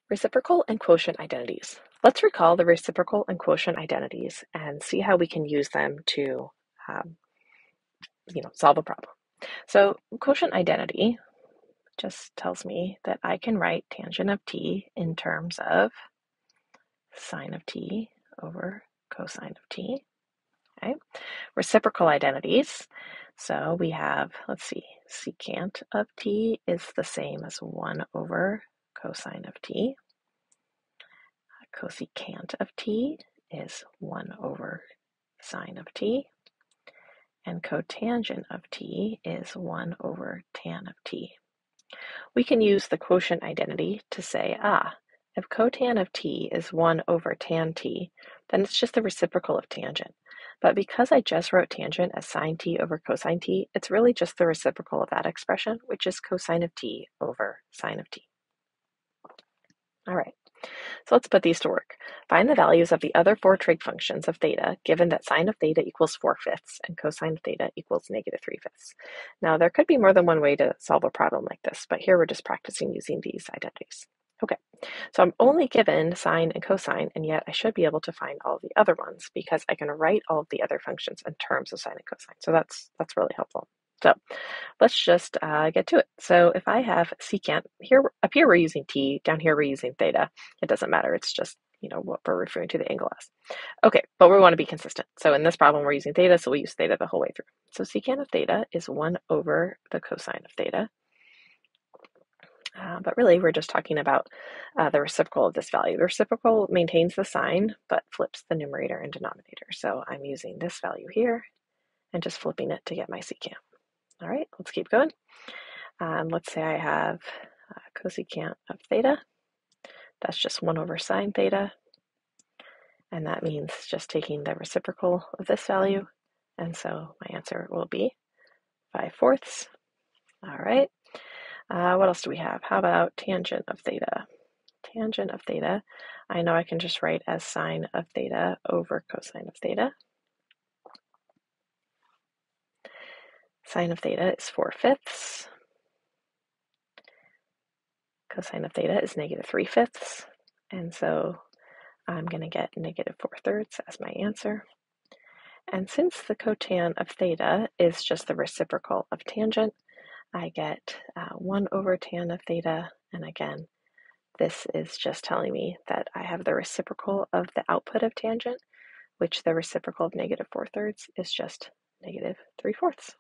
Reciprocal and quotient identities. Let's recall the reciprocal and quotient identities and see how we can use them to um, solve a problem. So quotient identity just tells me that I can write tangent of t in terms of sine of t over cosine of t. Okay. Reciprocal identities. So we have, let's see, secant of t is the same as 1 over cosine of t. Cosecant of t is 1 over sine of t, and cotangent of t is 1 over tan of t. We can use the quotient identity to say, if cotan of t is 1 over tan t, then it's just the reciprocal of tangent. But because I just wrote tangent as sine t over cosine t, it's really just the reciprocal of that expression, which is cosine of t over sine of t. All right. So let's put these to work. Find the values of the other 4 trig functions of theta, given that sine of theta equals 4/5 and cosine of theta equals -3/5. Now, there could be more than one way to solve a problem like this, but here we're just practicing using these identities. Okay, so I'm only given sine and cosine, and yet I should be able to find all the other ones because I can write all of the other functions in terms of sine and cosine. So that's really helpful. So let's just get to it. So if I have secant, up here we're using t, down here we're using theta. It doesn't matter, it's just what we're referring to the angle as. Okay, but we want to be consistent. So in this problem we're using theta, so we'll use theta the whole way through. So secant of theta is 1 over the cosine of theta. But really we're just talking about the reciprocal of this value. The reciprocal maintains the sign, but flips the numerator and denominator. So I'm using this value here and just flipping it to get my secant. All right, let's keep going. Let's say I have cosecant of theta. That's just 1 over sine theta. And that means just taking the reciprocal of this value. And so my answer will be 5/4. All right. What else do we have? How about tangent of theta? Tangent of theta, I know I can just write as sine of theta over cosine of theta. Sine of theta is 4/5. Cosine of theta is -3/5. And so I'm going to get -4/3 as my answer. And since the cotan of theta is just the reciprocal of tangent, I get 1 over tan of theta. And again, this is just telling me that I have the reciprocal of the output of tangent, which the reciprocal of -4/3 is just -3/4.